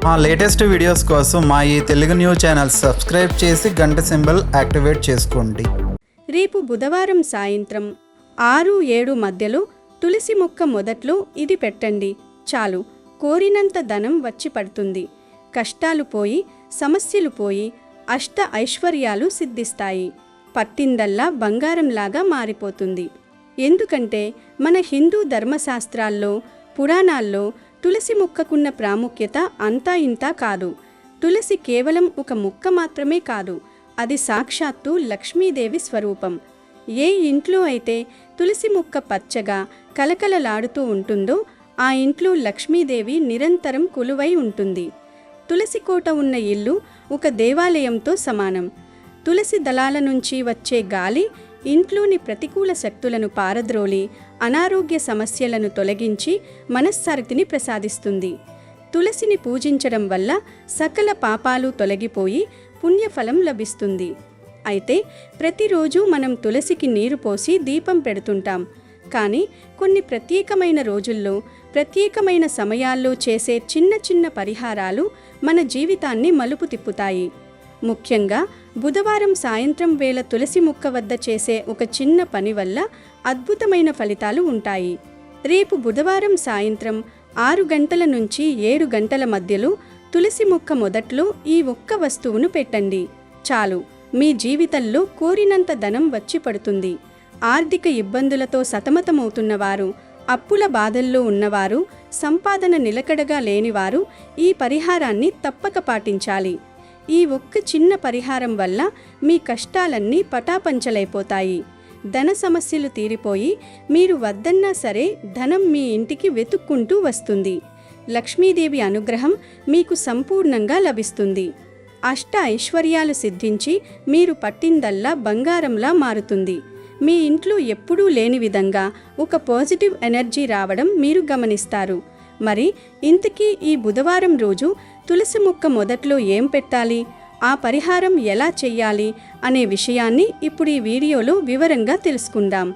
మా latest videos కోసం మా ఈ తెలుగు న్యూస్ ఛానల్ సబ్స్క్రైబ్ చేసి గంట సింబల్ యాక్టివేట్ చేసుకోండి. రేపు బుధవారం సాయంత్రం 6-7 మధ్యలో తులసి మొక్క మొదట్లో ఇది పెట్టండి. చాలు, కోరినంత ధనం వచ్చి పడుతుంది. కష్టాలు పోయి, సమస్యలు పోయి, అష్ట ఐశ్వర్యాలు సిద్ధిస్తాయి. పట్టిందల్లా బంగారంలాగా మారిపోతుంది. ఎందుకంటే మన హిందూ ధర్మశాస్త్రాల్లో, పురాణాల్లో తులసి మొక్కకున్న ప్రాముఖ్యత అంతా ఇంతా కాదు. తులసి కేవలం ఒక మొక్క మాత్రమే కాదు, అది సాక్షాత్తు లక్ష్మీదేవి స్వరూపం. ఏ ఇంట్లో అయితే తులసి మొక్క పచ్చగా కలకలలాడుతూ ఉంటుందో ఆ ఇంట్లో లక్ష్మీదేవి నిరంతరం కొలువై ఉంటుంది. తులసి కోట ఉన్న ఇల్లు ఒక దేవాలయంతో సమానం. తులసి దళాల నుంచి వచ్చే గాలి ఇంట్లోని ప్రతికూల శక్తులను పారద్రోలి అనారోగ్య సమస్యలను తొలగించి మనశ్శాంతిని ప్రసాదిస్తుంది. తులసిని పూజించడం వల్ల సకల పాపాలు తొలగిపోయి పుణ్యఫలం లభిస్తుంది. అయితే ప్రతిరోజు మనం తులసికి నీరు పోసి దీపం పెడుతుంటాం. కానీ కొన్ని ప్రత్యేకమైన రోజుల్లో, ప్రత్యేకమైన సమయాల్లో చేసే చిన్న చిన్న పరిహారాలు మన జీవితాన్ని మలుపు తిప్పుతాయి. ముఖ్యంగా బుధవారం సాయంత్రం వేళ తులసి మొక్క వద్ద చేసే ఒక చిన్న పని వల్ల అద్భుతమైన ఫలితాలు ఉంటాయి. రేపు బుధవారం సాయంత్రం 6 గంటల నుంచి 7 గంటల మధ్యలో తులసి మొక్క మొదట్లో ఈ ఒక్క వస్తువును పెట్టండి. చాలు, మీ జీవితంలో కోరినంత ధనం వచ్చి పడుతుంది. ఆర్థిక ఇబ్బందులతో సతమతమవుతున్నవారు, అప్పుల బాధల్లో ఉన్నవారు, సంపాదన నిలకడగా లేనివారు ఈ పరిహారాన్ని తప్పక పాటించాలి. ఈ ఒక్క చిన్న పరిహారం వల్ల మీ కష్టాలన్నీ పటాపంచలైపోతాయి. ధన సమస్యలు తీరిపోయి మీరు వద్దన్నా సరే ధనం మీ ఇంటికి వెతుక్కుంటూ వస్తుంది. లక్ష్మీదేవి అనుగ్రహం మీకు సంపూర్ణంగా లభిస్తుంది. అష్ట ఐశ్వర్యాలు సిద్ధించి మీరు పట్టిందల్లా బంగారంలా మారుతుంది. మీ ఇంట్లో ఎప్పుడూ లేని విధంగా ఒక పాజిటివ్ ఎనర్జీ రావడం మీరు గమనిస్తారు. మరి ఇంతకీ ఈ బుధవారం రోజు తులసి మొక్క మొదట్లో ఏం పెట్టాలి, ఆ పరిహారం ఎలా చెయ్యాలి అనే విషయాన్ని ఇప్పుడు ఈ వీడియోలో వివరంగా తెలుసుకుందాం.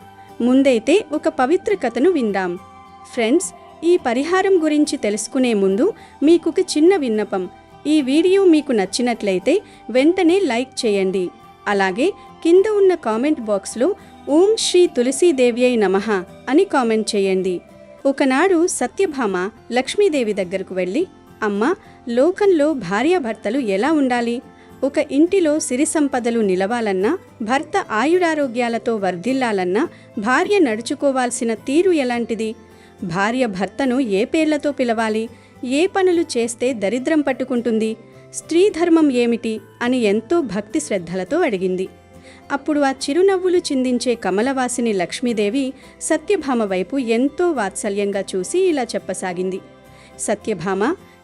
ముందైతే ఒక పవిత్ర కథను విందాం. ఫ్రెండ్స్, ఈ పరిహారం గురించి తెలుసుకునే ముందు మీకొక చిన్న విన్నపం. ఈ వీడియో మీకు నచ్చినట్లయితే వెంటనే లైక్ చేయండి. అలాగే కింద ఉన్న కామెంట్ బాక్స్లో ఓం శ్రీ తులసీదేవ్యై నమః అని కామెంట్ చేయండి. ఒకనాడు సత్యభామ లక్ష్మీదేవి దగ్గరకు వెళ్ళి, అమ్మా, లోకంలో భార్యాభర్తలు ఎలా ఉండాలి? ఒక ఇంటిలో సిరి సంపదలు నిలవాలన్నా, భర్త ఆయురారోగ్యాలతో వర్ధిల్లాలన్నా భార్య నడుచుకోవాల్సిన తీరు ఎలాంటిది? భార్య భర్తను ఏ పేర్లతో పిలవాలి? ఏ పనులు చేస్తే దరిద్రం పట్టుకుంటుంది? స్త్రీ ధర్మం ఏమిటి అని ఎంతో భక్తి శ్రద్ధలతో అడిగింది. అప్పుడు ఆ చిరునవ్వులు చిందించే కమలవాసిని లక్ష్మీదేవి సత్యభామ వైపు ఎంతో వాత్సల్యంగా చూసి ఇలా చెప్పసాగింది. సత్యభామ,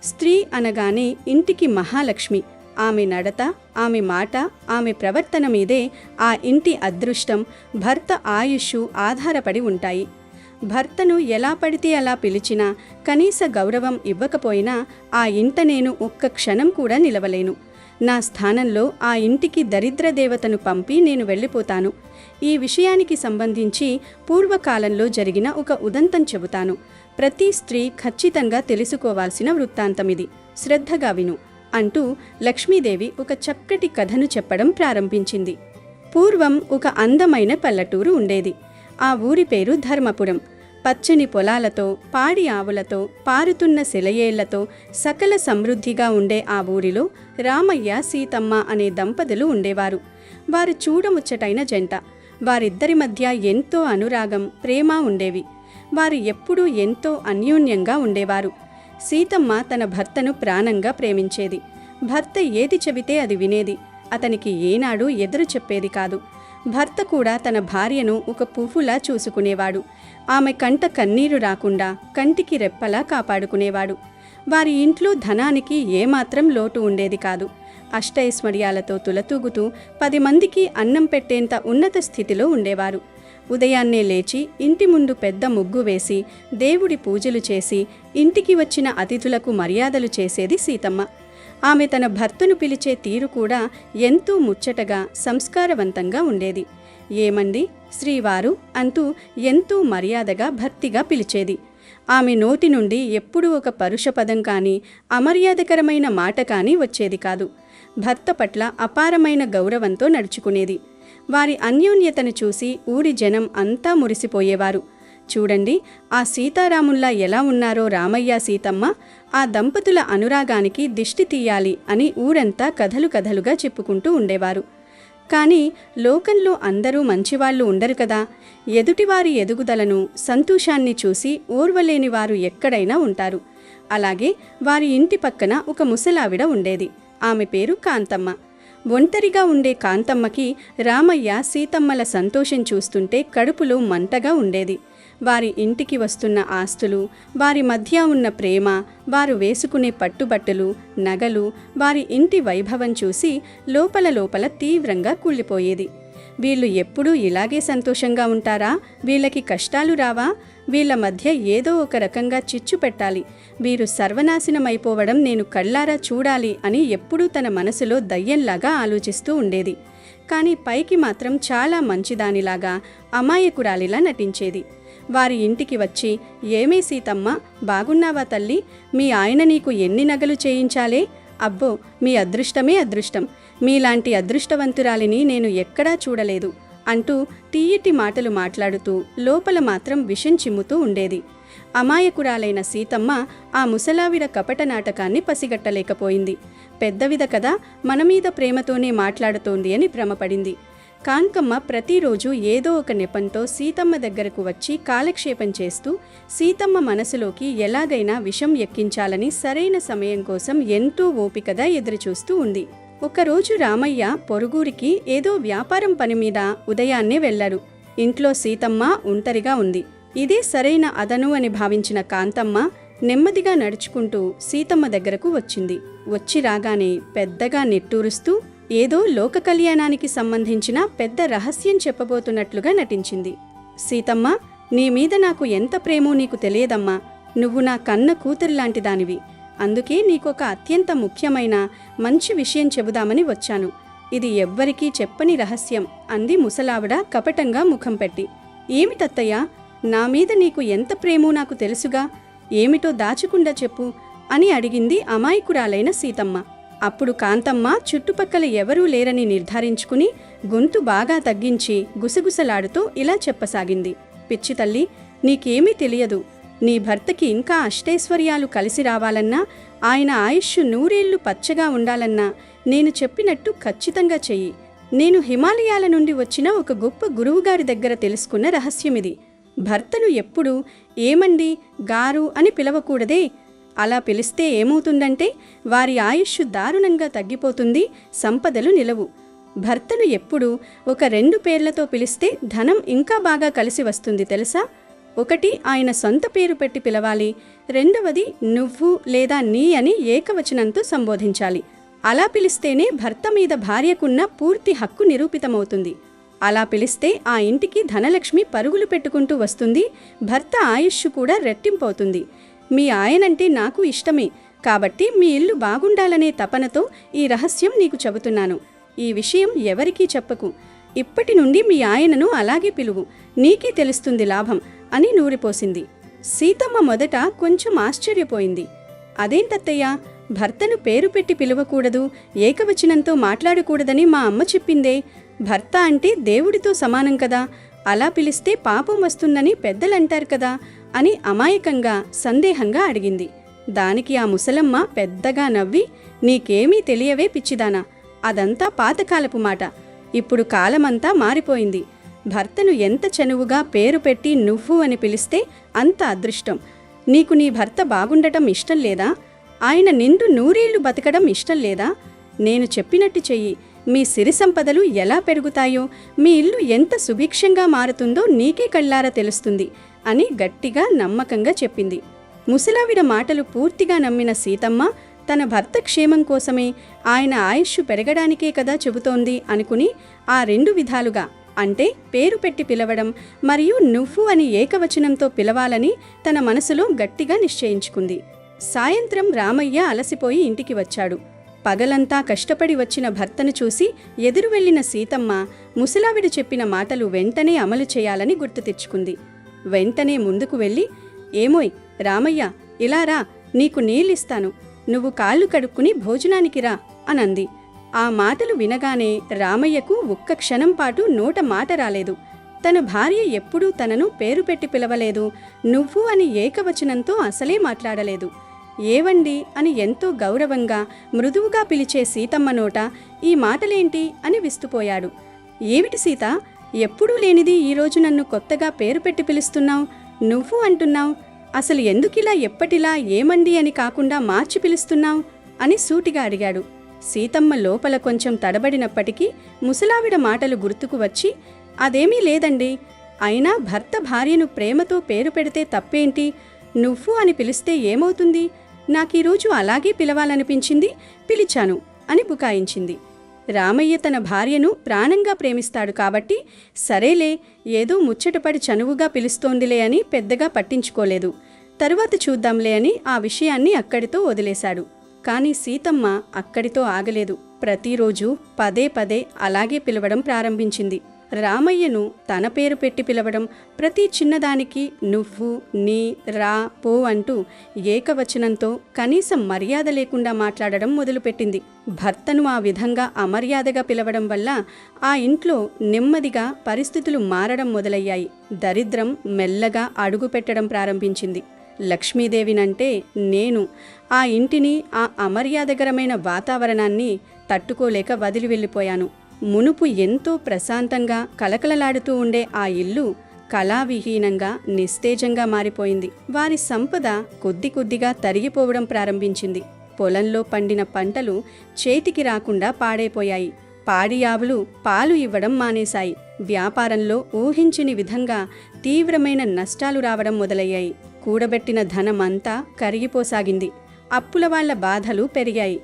స్త్రీ అనగానే ఇంటికి మహాలక్ష్మి. ఆమె నడత, ఆమె మాట, ఆమె ప్రవర్తన మీదే ఆ ఇంటి అదృష్టం, భర్త ఆయుష్ ఆధారపడి ఉంటాయి. భర్తను ఎలా పడితే అలా పిలిచినా, కనీస గౌరవం ఇవ్వకపోయినా ఆ ఇంట నేను ఒక్క క్షణం కూడా నిలవలేను. నా స్థానంలో ఆ ఇంటికి దరిద్ర దేవతను పంపి నేను వెళ్ళిపోతాను. ఈ విషయానికి సంబంధించి పూర్వకాలంలో జరిగిన ఒక ఉదంతం చెబుతాను. ప్రతి స్త్రీ ఖచ్చితంగా తెలుసుకోవాల్సిన వృత్తాంతమిది. శ్రద్ధగా విను అంటూ లక్ష్మీదేవి ఒక చక్కటి కథను చెప్పడం ప్రారంభించింది. పూర్వం ఒక అందమైన పల్లెటూరు ఉండేది. ఆ ఊరి పేరు ధర్మపురం. పచ్చని పొలాలతో, పాడి ఆవులతో, పారుతున్న సెలయేళ్లతో సకల సమృద్ధిగా ఉండే ఆ ఊరిలో రామయ్య, సీతమ్మ అనే దంపతులు ఉండేవారు. వారు చూడముచ్చటైన జంట. వారిద్దరి మధ్య ఎంతో అనురాగం, ప్రేమ ఉండేవి. వారు ఎప్పుడూ ఎంతో అన్యోన్యంగా ఉండేవారు. సీతమ్మ తన భర్తను ప్రాణంగా ప్రేమించేది. భర్త ఏది చెబితే అది వినేది. అతనికి ఏనాడు ఎదురు చెప్పేది కాదు. భర్త కూడా తన భార్యను ఒక పువ్వులా చూసుకునేవాడు. ఆమె కంట కన్నీరు రాకుండా కంటికి రెప్పలా కాపాడుకునేవాడు. వారి ఇంట్లో ధనానికి ఏమాత్రం లోటు ఉండేది కాదు. అష్టైశ్వర్యాలతో తులతూగుతూ 10 మందికి అన్నం పెట్టేంత ఉన్నత స్థితిలో ఉండేవారు. ఉదయాన్నే లేచి ఇంటి ముందు పెద్ద ముగ్గు వేసి దేవుడి పూజలు చేసి ఇంటికి వచ్చిన అతిథులకు మర్యాదలు చేసేది సీతమ్మ. ఆమె తన భర్తను పిలిచే తీరు కూడా ఎంతో ముచ్చటగా, సంస్కారవంతంగా ఉండేది. ఏమండి, శ్రీవారు అంటూ ఎంతో మర్యాదగా భక్తిగా పిలిచేది. ఆమె నోటి నుండి ఎప్పుడూ ఒక పరుష పదం కానీ అమర్యాదకరమైన మాట కానీ వచ్చేది కాదు. భర్త పట్ల అపారమైన గౌరవంతో నడుచుకునేది. వారి అన్యోన్యతను చూసి ఊరి జనం అంతా మురిసిపోయేవారు. చూడండి, ఆ సీతారాముల్లా ఎలా ఉన్నారో రామయ్య సీతమ్మ, ఆ దంపతుల అనురాగానికి దిష్టి తీయాలి అని ఊరంతా కథలు కథలుగా చెప్పుకుంటూ ఉండేవారు. కానీ లోకంలో అందరూ మంచివాళ్లు ఉండరు కదా. ఎదుటివారి ఎదుగుదలను, సంతోషాన్ని చూసి ఓర్వలేని వారు ఎక్కడైనా ఉంటారు. అలాగే వారి ఇంటి పక్కన ఒక ముసలావిడ ఉండేది. ఆమె పేరు కాంతమ్మ. ఒంటరిగా ఉండే కాంతమ్మకి రామయ్య సీతమ్మల సంతోషం చూస్తుంటే కడుపులో మంటగా ఉండేది. వారి ఇంటికి వస్తున్న ఆస్తులు, వారి మధ్య ఉన్న ప్రేమ, వారు వేసుకునే పట్టుబట్టలు, నగలు, వారి ఇంటి వైభవం చూసి లోపల లోపల తీవ్రంగా కుళ్ళిపోయేది. వీళ్ళు ఎప్పుడూ ఇలాగే సంతోషంగా ఉంటారా? వీళ్ళకి కష్టాలు రావా? వీళ్ళ మధ్య ఏదో ఒక రకంగా చిచ్చు పెట్టాలి, వీరు సర్వనాశనమైపోవడం నేను కళ్ళారా చూడాలి అని ఎప్పుడూ తన మనసులో దయ్యంలాగా ఆలోచిస్తూ ఉండేది. కానీ పైకి మాత్రం చాలా మంచిదానిలాగా, అమాయకురాలిలా నటించేది. వారి ఇంటికి వచ్చి, ఏమే సీతమ్మ, బాగున్నావా తల్లి? మీ ఆయన నీకు ఎన్ని నగలు చేయించాలే? అబ్బో, మీ అదృష్టమే అదృష్టం, మీలాంటి అదృష్టవంతురాలిని నేను ఎక్కడా చూడలేదు అంటూ తీయటి మాటలు మాట్లాడుతూ లోపల మాత్రం విషం చిమ్ముతూ ఉండేది. అమాయకురాలైన సీతమ్మ ఆ ముసలావిడ కపట నాటకాన్ని పసిగట్టలేకపోయింది. పెద్దవిద కదా, మనమీద ప్రేమతోనే మాట్లాడుతోంది అని భ్రమపడింది. కాంతమ్మ ప్రతిరోజు ఏదో ఒక నెపంతో సీతమ్మ దగ్గరకు వచ్చి కాలక్షేపం చేస్తూ సీతమ్మ మనసులోకి ఎలాగైనా విషం ఎక్కించాలని సరైన సమయం కోసం ఎంతో ఓపికగా ఎదురుచూస్తూ ఉంది. ఒకరోజు రామయ్య పొరుగురికి ఏదో వ్యాపారం పని మీద ఉదయాన్నే వెళ్లారు. ఇంట్లో సీతమ్మ ఒంటరిగా ఉంది. ఇదే సరైన అదను అని భావించిన కాంతమ్మ నెమ్మదిగా నడుచుకుంటూ సీతమ్మ దగ్గరకు వచ్చింది. వచ్చి రాగానే పెద్దగా నిట్టూరుస్తూ ఏదో లోక కళ్యాణానికి సంబంధించిన పెద్ద రహస్యం చెప్పబోతున్నట్లుగా నటించింది. సీతమ్మ, నీ మీద నాకు ఎంత ప్రేమో నీకు తెలియదమ్మా. నువ్వు నా కన్న కూతురిలాంటి దానివి. అందుకే నీకొక అత్యంత ముఖ్యమైన మంచి విషయం చెబుదామని వచ్చాను. ఇది ఎవ్వరికీ చెప్పని రహస్యం అంది ముసలావిడ కపటంగా ముఖం పెట్టి. ఏమిటత్తయ్యా, నా మీద నీకు ఎంత ప్రేమో నాకు తెలుసుగా, ఏమిటో దాచకుండా చెప్పు అని అడిగింది అమాయకురాలైన సీతమ్మ. అప్పుడు కాంతమ్మ చుట్టుపక్కల ఎవరూ లేరని నిర్ధారించుకుని గొంతు బాగా తగ్గించి గుసగుసలాడుతూ ఇలా చెప్పసాగింది. పిచ్చి తల్లి, నీకేమీ తెలియదు. నీ భర్తకి ఇంకా అష్టైశ్వర్యాలు కలిసి రావాలన్నా, ఆయన ఆయుష్ 100 ఏళ్లు పచ్చగా ఉండాలన్నా నేను చెప్పినట్టు ఖచ్చితంగా చెయ్యి. నేను హిమాలయాల నుండి వచ్చిన ఒక గొప్ప గురువుగారి దగ్గర తెలుసుకున్న రహస్యమిది. భర్తను ఎప్పుడూ ఏమండి, గారు అని పిలవకూడదే. అలా పిలిస్తే ఏమవుతుందంటే వారి ఆయుష్ దారుణంగా తగ్గిపోతుంది, సంపదలు నిలవు. భర్తను ఎప్పుడూ ఒక 2 పేర్లతో పిలిస్తే ధనం ఇంకా బాగా కలిసి వస్తుంది తెలుసా? ఒకటి ఆయన సొంత పేరు పెట్టి పిలవాలి, రెండవది నువ్వు లేదా నీ అని ఏకవచనంతో సంబోధించాలి. అలా పిలిస్తేనే భర్త మీద భార్యకున్న పూర్తి హక్కు నిరూపితమవుతుంది. అలా పిలిస్తే ఆ ఇంటికి ధనలక్ష్మి పరుగులు పెట్టుకుంటూ వస్తుంది, భర్త ఆయుష్ కూడా రెట్టింపవుతుంది. మీ ఆయనంటే నాకు ఇష్టమే, కాబట్టి మీ ఇల్లు బాగుండాలనే తపనతో ఈ రహస్యం నీకు చెబుతున్నాను. ఈ విషయం ఎవరికీ చెప్పకు. ఇప్పటి నుండి మీ ఆయనను అలాగే పిలువు, నీకే తెలుస్తుంది లాభం అని నూరిపోసింది. సీతమ్మ మొదట కొంచెం ఆశ్చర్యపోయింది. అదేంటత్తయ్యా, భర్తను పేరు పెట్టి పిలవకూడదు, ఏకవచనంతో మాట్లాడకూడదని మా అమ్మ చెప్పిందే. భర్త అంటే దేవుడితో సమానం కదా, అలా పిలిస్తే పాపం వస్తుందని పెద్దలంటారు కదా అని అమాయకంగా సందేహంగా అడిగింది. దానికి ఆ ముసలమ్మ పెద్దగా నవ్వి, నీకేమీ తెలియవే పిచ్చిదానా, అదంతా పాతకాలపు మాట. ఇప్పుడు కాలమంతా మారిపోయింది. భర్తను ఎంత చనువుగా పేరు పెట్టి నువ్వు అని పిలిస్తే అంత అదృష్టం. నీకు నీ భర్త బాగుండటం ఇష్టం లేదా? ఆయన నిండు 100 ఏళ్లు బతకడం ఇష్టం లేదా? నేను చెప్పినట్టు చెయ్యి, మీ సిరి సంపదలు ఎలా పెరుగుతాయో, మీ ఇల్లు ఎంత సుభిక్షంగా మారుతుందో నీకే కళ్ళారా తెలుస్తుంది అని గట్టిగా నమ్మకంగా చెప్పింది. ముసలావిడ మాటలు పూర్తిగా నమ్మిన సీతమ్మ తన భర్త క్షేమం కోసమే, ఆయన ఆయుష్ పెరగడానికే కదా చెబుతోంది అనుకుని ఆ 2 విధాలుగా, అంటే పేరు పెట్టి పిలవడం మరియు నువ్వు అని ఏకవచనంతో పిలవాలని తన మనసులో గట్టిగా నిశ్చయించుకుంది. సాయంత్రం రామయ్య అలసిపోయి ఇంటికి వచ్చాడు. పగలంతా కష్టపడి వచ్చిన భర్తను చూసి ఎదురు వెళ్లిన సీతమ్మ ముసలావిడ చెప్పిన మాటలు వెంటనే అమలు చేయాలని గుర్తు తెచ్చుకుంది. వెంటనే ముందుకు వెళ్ళి, ఏమోయ్ రామయ్య, ఇలా రా, నీకు నీళ్ళిస్తాను, నువ్వు కాళ్ళు కడుక్కుని భోజనానికి రా అనంది. ఆ మాటలు వినగానే రామయ్యకు ఒక్క క్షణం పాటు నోట మాట రాలేదు. తన భార్య ఎప్పుడూ తనను పేరు పెట్టి పిలవలేదు, నువ్వు అని ఏకవచనంతో అసలే మాట్లాడలేదు. ఏవండి అని ఎంతో గౌరవంగా మృదువుగా పిలిచే సీతమ్మ నోట ఈ మాటలేంటి అని విస్తుపోయాడు. ఏమిటి సీత, ఎప్పుడూ లేనిది ఈరోజు నన్ను కొత్తగా పేరు పెట్టి పిలుస్తున్నావు, నువ్వు అంటున్నావు, అసలు ఎందుకిలా ఎప్పటిలా ఏమండి అని కాకుండా మార్చి పిలుస్తున్నావు అని సూటిగా అడిగాడు. సీతమ్మ లోపల కొంచెం తడబడినప్పటికీ ముసలావిడ మాటలు గుర్తుకు వచ్చి, అదేమీ లేదండి, అయినా భర్త భార్యను ప్రేమతో పేరు పెడితే తప్పేంటి, నువ్వు అని పిలిస్తే ఏమవుతుంది, నాకీరోజు అలాగే పిలవాలనిపించింది, పిలిచాను అని బుకాయించింది. రామయ్య తన భార్యను ప్రాణంగా ప్రేమిస్తాడు కాబట్టి సరేలే, ఏదో ముచ్చటపడి చనువుగా పిలుస్తోందిలే అని పెద్దగా పట్టించుకోలేదు. తరువాత చూద్దాంలే అని ఆ విషయాన్ని అక్కడితో వదిలేశాడు. కానీ సీతమ్మ అక్కడితో ఆగలేదు. ప్రతిరోజు పదే పదే అలాగే పిలవడం ప్రారంభించింది. రామయ్యను తన పేరు పెట్టి పిలవడం, ప్రతి చిన్నదానికి నువ్వు, నీ, రా, పో అంటూ ఏకవచనంతో కనీసం మర్యాద లేకుండా మాట్లాడడం మొదలుపెట్టింది. భర్తను ఆ విధంగా అమర్యాదగా పిలవడం వల్ల ఆ ఇంట్లో నెమ్మదిగా పరిస్థితులు మారడం మొదలయ్యాయి. దరిద్రం మెల్లగా అడుగుపెట్టడం ప్రారంభించింది. లక్ష్మీదేవినంటే నేను ఆ ఇంటిని, ఆ అమర్యాదకరమైన వాతావరణాన్ని తట్టుకోలేక వదిలి వెళ్ళిపోయాను. మునుపు ఎంతో ప్రశాంతంగా కలకలలాడుతూ ఉండే ఆ ఇల్లు కళావిహీనంగా నిస్తేజంగా మారిపోయింది. వారి సంపద కొద్ది కొద్దిగా తరిగిపోవడం ప్రారంభించింది. పొలంలో పండిన పంటలు చేతికి రాకుండా పాడైపోయాయి. పాడి ఆవులు పాలు ఇవ్వడం మానేశాయి. వ్యాపారంలో ఊహించని విధంగా తీవ్రమైన నష్టాలు రావడం మొదలయ్యాయి. కూడబెట్టిన ధనమంతా కరిగిపోసాగింది. అప్పుల వాళ్ల బాధలు పెరిగాయి.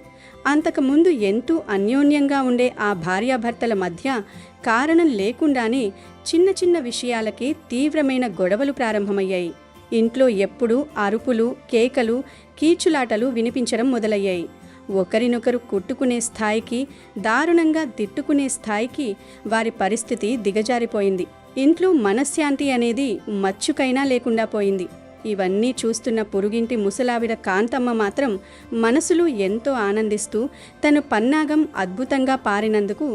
అంతకుముందు ఎంతో అన్యోన్యంగా ఉండే ఆ భార్యాభర్తల మధ్య కారణం లేకుండానే చిన్న చిన్న విషయాలకే తీవ్రమైన గొడవలు ప్రారంభమయ్యాయి. ఇంట్లో ఎప్పుడూ అరుపులు, కేకలు, కీచులాటలు వినిపించడం మొదలయ్యాయి. ఒకరినొకరు కొట్టుకునే స్థాయికి, దారుణంగా తిట్టుకునే స్థాయికి వారి పరిస్థితి దిగజారిపోయింది. ఇంట్లో మనశ్శాంతి అనేది మచ్చుకైనా లేకుండా పోయింది. ఇవన్నీ చూస్తున్న పొరుగింటి ముసలావిడ కాంతమ్మ మాత్రం మనసులో ఎంతో ఆనందిస్తూ తన పన్నాగం అద్భుతంగా పారినందుకు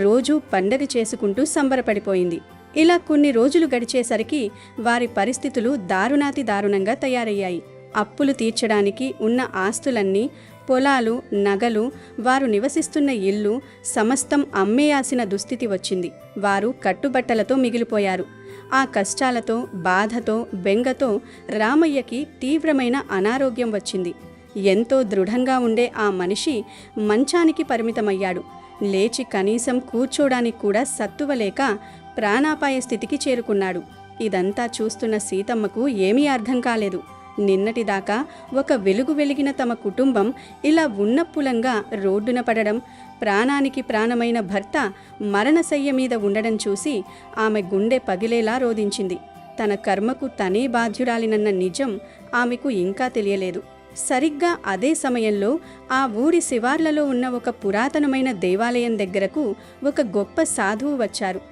రోజూ పండగ చేసుకుంటూ సంబరపడిపోయింది. ఇలా కొన్ని రోజులు గడిచేసరికి వారి పరిస్థితులు దారుణాతి దారుణంగా తయారయ్యాయి. అప్పులు తీర్చడానికి ఉన్న ఆస్తులన్నీ, పొలాలు, నగలు, వారు నివసిస్తున్న ఇల్లు సమస్తం అమ్మేయాల్సిన దుస్థితి వచ్చింది. వారు కట్టుబట్టలతో మిగిలిపోయారు. ఆ కష్టాలతో, బాధతో, బెంగతో రామయ్యకి తీవ్రమైన అనారోగ్యం వచ్చింది. ఎంతో దృఢంగా ఉండే ఆ మనిషి మంచానికి పరిమితమయ్యాడు. లేచి కనీసం కూర్చోడానికి కూడా సత్తువలేక ప్రాణాపాయ స్థితికి చేరుకున్నాడు. ఇదంతా చూస్తున్న సీతమ్మకు ఏమీ అర్థం కాలేదు. నిన్నటిదాకా ఒక వెలుగు వెలిగిన తమ కుటుంబం ఇలా ఉన్నప్పులంగా రోడ్డున పడడం, ప్రాణానికి ప్రాణమైన భర్త మరణశయ్య మీద ఉండడం చూసి ఆమె గుండె పగిలేలా రోదించింది. తన కర్మకు తనే బాధ్యురాలినన్న నిజం ఆమెకు ఇంకా తెలియలేదు. సరిగ్గా అదే సమయంలో ఆ ఊరి శివార్లలో ఉన్న ఒక పురాతనమైన దేవాలయం దగ్గరకు ఒక గొప్ప సాధువు వచ్చారు.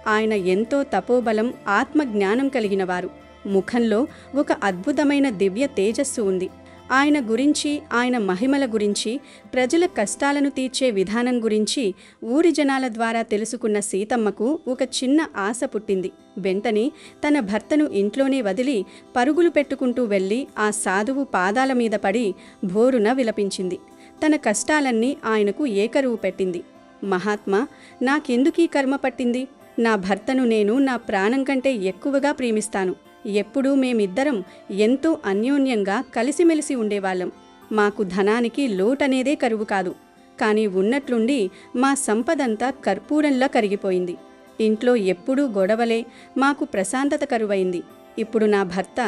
ఆయన ఎంతో తపోబలం, ఆత్మజ్ఞానం కలిగినవారు. ముఖంలో ఒక అద్భుతమైన దివ్య తేజస్సు ఉంది. ఆయన గురించి, ఆయన మహిమల గురించి, ప్రజల కష్టాలను తీర్చే విధానం గురించి ఊరి జనాల ద్వారా తెలుసుకున్న సీతమ్మకు ఒక చిన్న ఆశ పుట్టింది. వెంటనే తన భర్తను ఇంట్లోనే వదిలి పరుగులు పెట్టుకుంటూ వెళ్ళి ఆ సాధువు పాదాల మీద పడి భోరున విలపించింది. తన కష్టాలన్నీ ఆయనకు ఏకరువు పెట్టింది. మహాత్మా, నాకెందుకీ కర్మ పట్టింది? నా భర్తను నేను నా ప్రాణం కంటే ఎక్కువగా ప్రేమిస్తాను. ఎప్పుడూ మేమిద్దరం ఎంతో అన్యోన్యంగా కలిసిమెలిసి ఉండేవాళ్ళం. మాకు ధనానికి లోటనేదే కరువు కాదు. కానీ ఉన్నట్లుండి మా సంపదంతా కర్పూరంలా కరిగిపోయింది. ఇంట్లో ఎప్పుడూ గొడవలే, మాకు ప్రశాంతత కరువైంది. ఇప్పుడు నా భర్త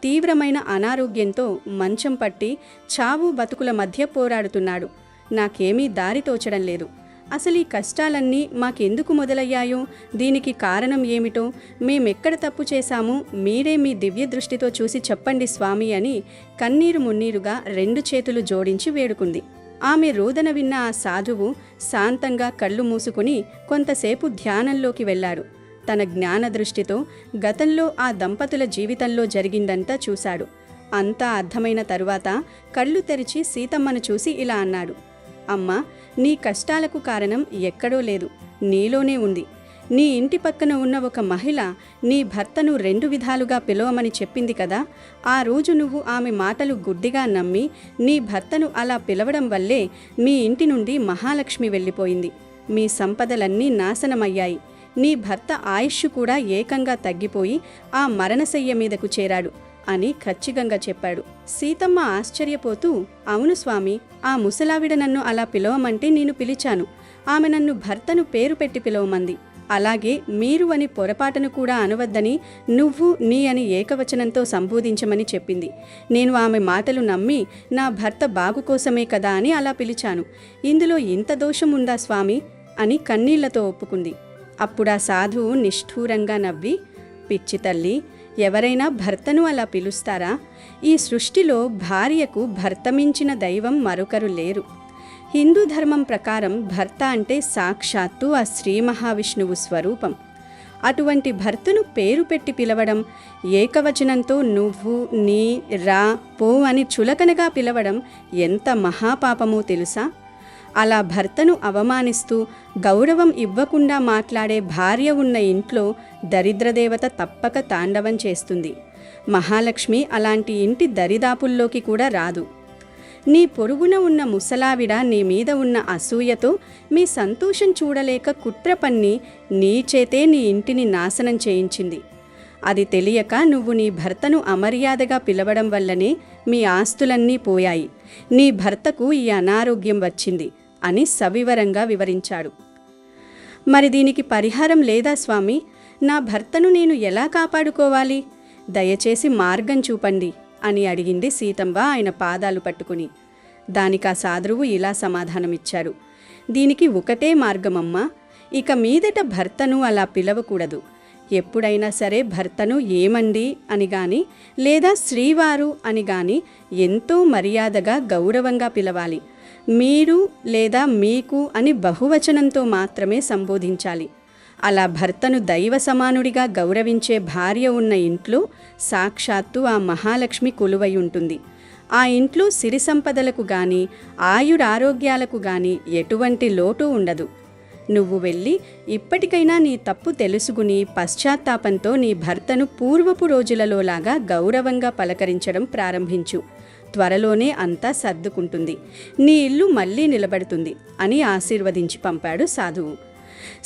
తీవ్రమైన అనారోగ్యంతో మంచం పట్టి చావు బతుకుల మధ్య పోరాడుతున్నాడు. నాకేమీ దారి తోచడం లేదు. అసలు ఈ కష్టాలన్నీ మాకెందుకు మొదలయ్యాయో, దీనికి కారణం ఏమిటో, మేమెక్కడ తప్పు చేశామో మీరే మీ దివ్య దృష్టితో చూసి చెప్పండి స్వామి అని కన్నీరు మున్నీరుగా 2 చేతులు జోడించి వేడుకుంది. ఆమె రోదన విన్న ఆ సాధువు శాంతంగా కళ్ళు మూసుకుని కొంతసేపు ధ్యానంలోకి వెళ్ళాడు. తన జ్ఞాన దృష్టితో గతంలో ఆ దంపతుల జీవితంలో జరిగిందంతా చూశాడు. అంతా అర్థమైన తరువాత కళ్ళు తెరిచి సీతమ్మను చూసి ఇలా అన్నాడు. అమ్మా, నీ కష్టాలకు కారణం ఎక్కడో లేదు, నీలోనే ఉంది. నీ ఇంటి పక్కన ఉన్న ఒక మహిళ నీ భర్తను 2 విధాలుగా పిలవమని చెప్పింది కదా. ఆ రోజు నువ్వు ఆమె మాటలు గుడ్డిగా నమ్మి నీ భర్తను అలా పిలవడం వల్లే మీ ఇంటి నుండి మహాలక్ష్మి వెళ్ళిపోయింది. మీ సంపదలన్నీ నాశనమయ్యాయి. నీ భర్త ఆయుష్ కూడా ఏకంగా తగ్గిపోయి ఆ మరణశయ్య మీదకు చేరాడు అని ఖచ్చితంగా చెప్పాడు. సీతమ్మ ఆశ్చర్యపోతూ, అవును స్వామి, ఆ ముసలావిడ నన్ను అలా పిలవమంటే నేను పిలిచాను. ఆమె నన్ను భర్తను పేరు పెట్టి పిలవమంది. అలాగే మీరు అని పొరపాటును కూడా అనవద్దని, నువ్వు నీ అని ఏకవచనంతో సంబోధించమని చెప్పింది. నేను ఆమె మాటలు నమ్మి నా భర్త బాగు కోసమే కదా అని అలా పిలిచాను. ఇందులో ఇంత దోషం ఉందా స్వామి అని కన్నీళ్లతో ఒప్పుకుంది. అప్పుడా సాధువు నిష్ఠూరంగా నవ్వి, పిచ్చి తల్లి, ఎవరైనా భర్తను అలా పిలుస్తారా? ఈ సృష్టిలో భార్యకు భర్త మించిన దైవం మరొకరు లేరు. హిందూ ధర్మం ప్రకారం భర్త అంటే సాక్షాత్తు ఆ శ్రీ మహావిష్ణువు స్వరూపం. అటువంటి భర్తను పేరు పెట్టి పిలవడం, ఏకవచనంతో నువ్వు, నీ, రా, పో అని చులకనగా పిలవడం ఎంత మహాపాపమో తెలుసా? అలా భర్తను అవమానిస్తూ గౌరవం ఇవ్వకుండా మాట్లాడే భార్య ఉన్న ఇంట్లో దరిద్రదేవత తప్పక తాండవం చేస్తుంది. మహాలక్ష్మి అలాంటి ఇంటి దరిదాపుల్లోకి కూడా రాదు. నీ పొరుగున ఉన్న ముసలావిడ నీ మీద ఉన్న అసూయతో మీ సంతోషం చూడలేక కుట్ర పన్ని నీ చేతే నీ ఇంటిని నాశనం చేయించింది. అది తెలియక నువ్వు నీ భర్తను అమర్యాదగా పిలవడం వల్లనే మీ ఆస్తులన్నీ పోయాయి. నీ భర్తకు ఈ అనారోగ్యం వచ్చింది అని సవివరంగా వివరించాడు. మరి దీనికి పరిహారం లేదా స్వామి? నా భర్తను నేను ఎలా కాపాడుకోవాలి? దయచేసి మార్గం చూపండి అని అడిగింది సీతమ్మ ఆయన పాదాలు పట్టుకుని. దానికి ఆ సాధువు ఇలా సమాధానమిచ్చాడు. దీనికి ఒకటే మార్గమమ్మా. ఇక మీదట భర్తను అలా పిలవకూడదు. ఎప్పుడైనా సరే భర్తను ఏమండి అని గాని లేదా శ్రీవారు అని గాని ఎంతో మర్యాదగా గౌరవంగా పిలవాలి. మీరు లేదా మీకు అని బహువచనంతో మాత్రమే సంబోధించాలి. అలా భర్తను దైవ సమానుడిగా గౌరవించే భార్య ఉన్న ఇంట్లో సాక్షాత్తు ఆ మహాలక్ష్మి కొలువై ఉంటుంది. ఆ ఇంట్లో సిరి సంపదలకు గాని ఆయురారోగ్యాలకు గాని ఎటువంటి లోటు ఉండదు. నువ్వు వెళ్ళి ఇప్పటికైనా నీ తప్పు తెలుసుకుని పశ్చాత్తాపంతో నీ భర్తను పూర్వపు రోజులలోలాగా గౌరవంగా పలకరించడం ప్రారంభించు. త్వరలోనే అంతా సర్దుకుంటుంది. నీ ఇల్లు మళ్ళీ నిలబడుతుంది అని ఆశీర్వదించి పంపాడు సాధువు.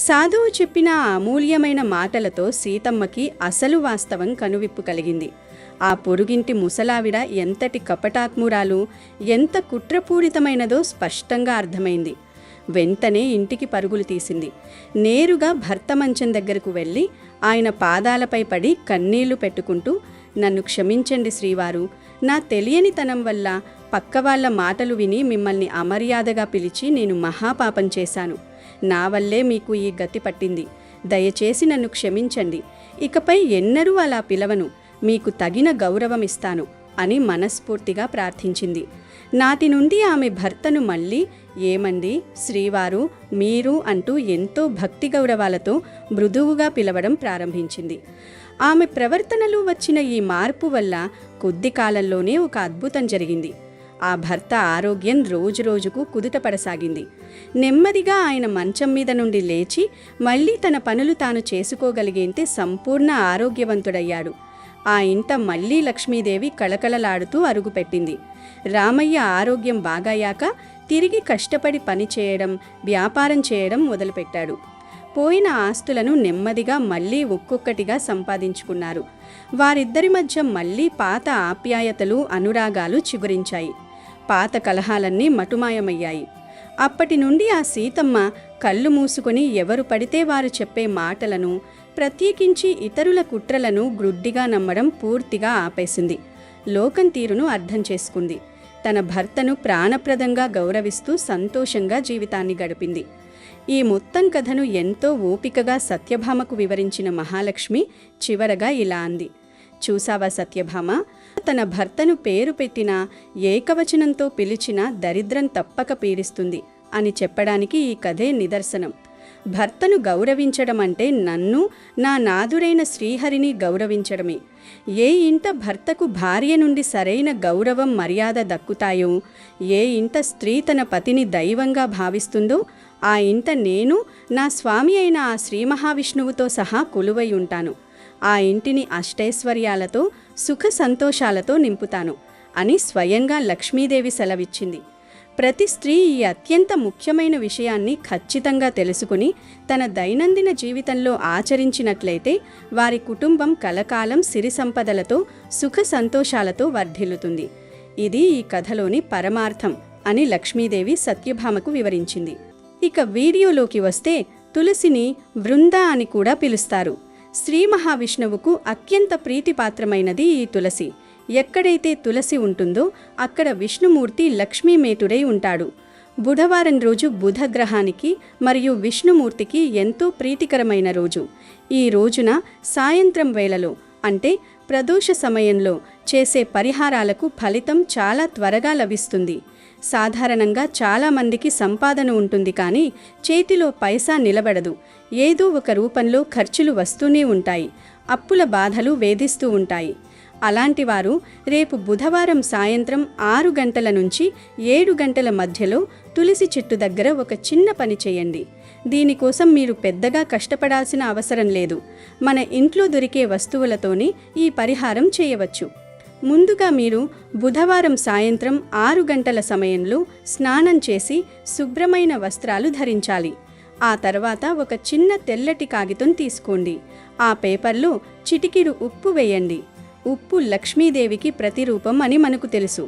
సాధువు చెప్పిన ఆ అమూల్యమైన మాటలతో సీతమ్మకి అసలు వాస్తవం కనువిప్పు కలిగింది. ఆ పొరుగింటి ముసలావిడ ఎంతటి కపటాత్మురాలు, ఎంత కుట్రపూరితమైనదో స్పష్టంగా అర్థమైంది. వెంటనే ఇంటికి పరుగులు తీసింది. నేరుగా భర్త మంచం దగ్గరకు వెళ్ళి ఆయన పాదాలపై పడి కన్నీళ్లు పెట్టుకుంటూ, నన్ను క్షమించండి శ్రీవారు, నా తెలియనితనం వల్ల పక్కవాళ్ల మాటలు విని మిమ్మల్ని అమర్యాదగా పిలిచి నేను మహాపాపం చేశాను. నా వల్లే మీకు ఈ గతి పట్టింది. దయచేసి నన్ను క్షమించండి. ఇకపై ఎన్నడూ అలా పిలవను. మీకు తగిన గౌరవం ఇస్తాను అని మనస్ఫూర్తిగా ప్రార్థించింది. నాటి నుండి ఆమె భర్తను మళ్ళీ ఏమండి, శ్రీవారు, మీరు అంటూ ఎంతో భక్తి గౌరవాలతో మృదువుగా పిలవడం ప్రారంభించింది. ఆమె ప్రవర్తనలో వచ్చిన ఈ మార్పు వల్ల కొద్ది కాలంలోనే ఒక అద్భుతం జరిగింది. ఆ భర్త ఆరోగ్యం రోజురోజుకు కుదుటపడసాగింది. నెమ్మదిగా ఆయన మంచం మీద నుండి లేచి మళ్ళీ తన పనులు తాను చేసుకోగలిగేంతే సంపూర్ణ ఆరోగ్యవంతుడయ్యాడు. ఆ ఇంట మళ్ళీ లక్ష్మీదేవి కళకళలాడుతూ అరుగుపెట్టింది. రామయ్య ఆరోగ్యం బాగాయాక తిరిగి కష్టపడి పని చేయడం, వ్యాపారం చేయడం మొదలుపెట్టాడు. పోయిన ఆస్తులను నెమ్మదిగా మళ్ళీ ఒక్కొక్కటిగా సంపాదించుకున్నారు. వారిద్దరి మధ్య మళ్ళీ పాత ఆప్యాయతలు, అనురాగాలు చిగురించాయి. పాత కలహాలన్నీ మటుమాయమయ్యాయి. అప్పటి నుండి ఆ సీతమ్మ కళ్ళు మూసుకొని ఎవరు పడితే వారు చెప్పే మాటలను, ప్రత్యేకించి ఇతరుల కుట్రలను గ్రుడ్డిగా నమ్మడం పూర్తిగా ఆపేసింది. లోకం తీరును అర్థం చేసుకుంది. తన భర్తను ప్రాణప్రదంగా గౌరవిస్తూ సంతోషంగా జీవితాన్ని గడిపింది. ఈ మొత్తం కథను ఎంతో ఓపికగా సత్యభామకు వివరించిన మహాలక్ష్మి చివరగా ఇలా అంది. చూసావా సత్యభామ, తన భర్తను పేరు పెట్టినా ఏకవచనంతో పిలిచినా దరిద్రం తప్పక పీడిస్తుంది అని చెప్పడానికి ఈ కథే నిదర్శనం. భర్తను గౌరవించడం అంటే నన్ను, నా నాదుడైన శ్రీహరిని గౌరవించడమే. ఏ ఇంట భర్తకు భార్య నుండి సరైన గౌరవం మర్యాద దక్కుతాయో, ఏ ఇంట స్త్రీ తన పతిని దైవంగా భావిస్తుందో ఆ ఇంట నేను నా స్వామి అయిన ఆ శ్రీ మహావిష్ణువుతో సహా కొలువై ఉంటాను. ఆ ఇంటిని అష్టైశ్వర్యాలతో సుఖ సంతోషాలతో నింపుతాను అని స్వయంగా లక్ష్మీదేవి సెలవిచ్చింది. ప్రతి స్త్రీ ఈ అత్యంత ముఖ్యమైన విషయాన్ని ఖచ్చితంగా తెలుసుకుని తన దైనందిన జీవితంలో ఆచరించినట్లయితే వారి కుటుంబం కలకాలం సిరి సంపదలతో సుఖ సంతోషాలతో వర్ధిల్లుతుంది. ఇది ఈ కథలోని పరమార్థం అని లక్ష్మీదేవి సత్యభామకు వివరించింది. ఇక వీడియోలోకి వస్తే తులసిని వృంద అని కూడా పిలుస్తారు. శ్రీ మహావిష్ణువుకు అత్యంత ప్రీతిపాత్రమైనది ఈ తులసి. ఎక్కడైతే తులసి ఉంటుందో అక్కడ విష్ణుమూర్తి లక్ష్మీమేటుడై ఉంటాడు. బుధవారం రోజు బుధగ్రహానికి మరియు విష్ణుమూర్తికి ఎంతో ప్రీతికరమైన రోజు. ఈ రోజున సాయంత్రం వేళలో అంటే ప్రదోష సమయంలో చేసే పరిహారాలకు ఫలితం చాలా త్వరగా లభిస్తుంది. సాధారణంగా చాలామందికి సంపాదన ఉంటుంది, కానీ చేతిలో పైసా నిలబడదు. ఏదో ఒక రూపంలో ఖర్చులు వస్తూనే ఉంటాయి. అప్పుల బాధలు వేధిస్తూ ఉంటాయి. అలాంటి వారు రేపు బుధవారం సాయంత్రం 6 గంటల నుంచి 7 గంటల మధ్యలో తులసి చెట్టు దగ్గర ఒక చిన్న పని చేయండి. దీనికోసం మీరు పెద్దగా కష్టపడాల్సిన అవసరం లేదు. మన ఇంట్లో దొరికే వస్తువులతోనే ఈ పరిహారం చేయవచ్చు. ముందుగా మీరు బుధవారం సాయంత్రం 6 గంటల సమయంలో స్నానం చేసి శుభ్రమైన వస్త్రాలు ధరించాలి. ఆ తర్వాత ఒక చిన్న తెల్లటి కాగితం తీసుకోండి. ఆ పేపర్లో చిటికెడు ఉప్పు వేయండి. ఉప్పు లక్ష్మీదేవికి ప్రతిరూపం అని మనకు తెలుసు.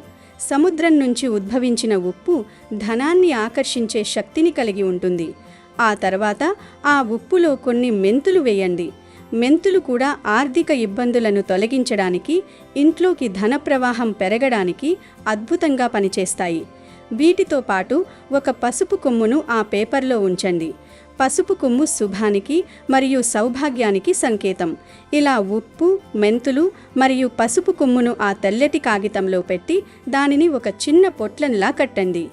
సముద్రం నుంచి ఉద్భవించిన ఉప్పు ధనాన్ని ఆకర్షించే శక్తిని కలిగి ఉంటుంది. ఆ తర్వాత ఆ ఉప్పులో కొన్ని మెంతులు వేయండి. మెంతులు కూడా ఆర్థిక ఇబ్బందులను తొలగించడానికి, ఇంట్లోకి ధన ప్రవాహం పెరగడానికి అద్భుతంగా పనిచేస్తాయి. వీటితో పాటు ఒక పసుపు కొమ్మును ఆ పేపర్లో ఉంచండి. పసుపు కొమ్ము శుభానికి మరియు సౌభాగ్యానికి సంకేతం. ఇలా ఉప్పు, మెంతులు మరియు పసుపు కొమ్మును ఆ తెల్లటి కాగితంలో పెట్టి దానిని ఒక చిన్న పొట్లంలా కట్టండి.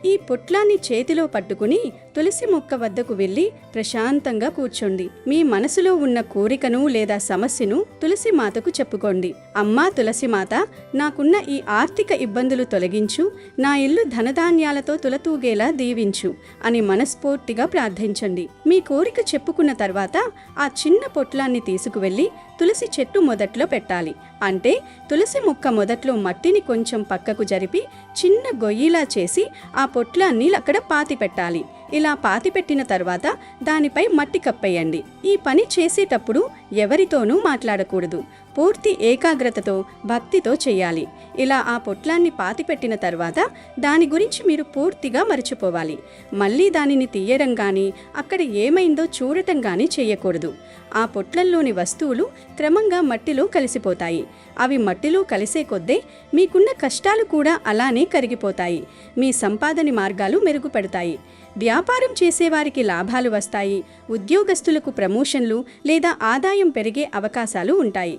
ఈ పొట్లాన్ని చేతిలో పట్టుకుని తులసి మొక్క వద్దకు వెళ్ళి ప్రశాంతంగా కూర్చోండి. మీ మనసులో ఉన్న కోరికను లేదా సమస్యను తులసి మాతకు చెప్పుకోండి. అమ్మా తులసిమాత, నాకున్న ఈ ఆర్థిక ఇబ్బందులు తొలగించు, నా ఇల్లు ధనధాన్యాలతో తులతూగేలా దీవించు అని మనస్ఫూర్తిగా ప్రార్థించండి. మీ కోరిక చెప్పుకున్న తర్వాత ఆ చిన్న పొట్లాన్ని తీసుకువెళ్ళి తులసి చెట్టు మొదట్లో పెట్టాలి. అంటే తులసి మొక్క మొదట్లో మట్టిని కొంచెం పక్కకు జరిపి చిన్న గొయ్యిలా చేసి ఆ పొట్లాన్ని అక్కడ పాతి పెట్టాలి. ఇలా పాతిపెట్టిన తర్వాత దానిపై మట్టి కప్పేయండి. ఈ పని చేసేటప్పుడు ఎవరితోనూ మాట్లాడకూడదు. పూర్తి ఏకాగ్రతతో భక్తితో చేయాలి. ఇలా ఆ పొట్లాన్ని పాతిపెట్టిన తర్వాత దాని గురించి మీరు పూర్తిగా మర్చిపోవాలి. మళ్ళీ దానిని తీయడం కానీ అక్కడ ఏమైందో చూడటం కానీ చేయకూడదు. ఆ పొట్లల్లోని వస్తువులు క్రమంగా మట్టిలో కలిసిపోతాయి. అవి మట్టిలో కలిసే కొద్దీ మీకున్న కష్టాలు కూడా అలానే కరిగిపోతాయి. మీ సంపాదన మార్గాలు మెరుగుపడతాయి. వ్యాపారం చేసేవారికి లాభాలు వస్తాయి. ఉద్యోగస్తులకు ప్రమోషన్లు లేదా ఆదాయం పెరిగే అవకాశాలు ఉంటాయి.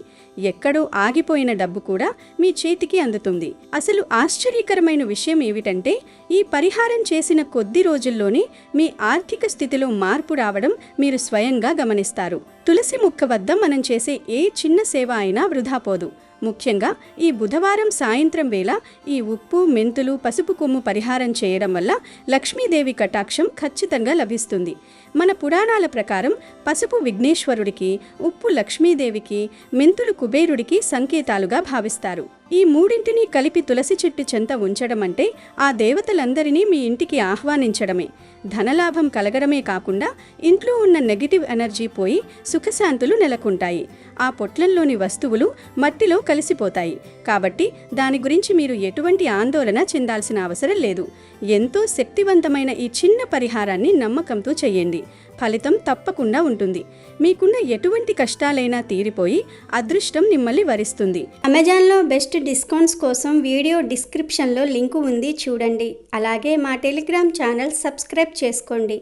ఎక్కడో ఆగిపోయిన డబ్బు కూడా మీ చేతికి అందుతుంది. అసలు ఆశ్చర్యకరమైన విషయం ఏమిటంటే, ఈ పరిహారం చేసిన కొద్ది రోజుల్లోనే మీ ఆర్థిక స్థితిలో మార్పు రావడం మీరు స్వయంగా గమనిస్తారు. తులసి మొక్క వద్ద మనం చేసే ఏ చిన్న సేవ అయినా వృధా పోదు. ముఖ్యంగా ఈ బుధవారం సాయంత్రం వేళ ఈ ఉప్పు, మెంతులు, పసుపు కొమ్ము పరిహారం చేయడం వల్ల లక్ష్మీదేవి కటాక్షం ఖచ్చితంగా లభిస్తుంది. మన పురాణాల ప్రకారం పసుపు విఘ్నేశ్వరుడికి, ఉప్పు లక్ష్మీదేవికి, మెంతులు కుబేరుడికి సంకేతాలుగా భావిస్తారు. ఈ మూడింటిని కలిపి తులసి చెట్టు చెంత ఉంచడం అంటే ఆ దేవతలందరినీ మీ ఇంటికి ఆహ్వానించడమే. ధనలాభం కలగడమే కాకుండా ఇంట్లో ఉన్న నెగిటివ్ ఎనర్జీ పోయి సుఖశాంతులు నెలకొంటాయి. ఆ పొట్లంలోని వస్తువులు మట్టిలో కలిసిపోతాయి. కాబట్టి దాని గురించి మీరు ఎటువంటి ఆందోళన చెందాల్సిన అవసరం లేదు. ఎంతో శక్తివంతమైన ఈ చిన్న పరిహారాన్ని నమ్మకంతో చేయండి. ఫలితం తప్పకుండా ఉంటుంది. మీకున్న ఎటువంటి కష్టాలైనా తీరిపోయి అదృష్టం మిమ్మల్ని వరిస్తుంది. అమెజాన్లో బెస్ట్ డిస్కౌంట్స్ కోసం వీడియో డిస్క్రిప్షన్లో లింకు ఉంది, చూడండి. అలాగే మా టెలిగ్రామ్ ఛానల్ సబ్స్క్రైబ్ చేసుకోండి.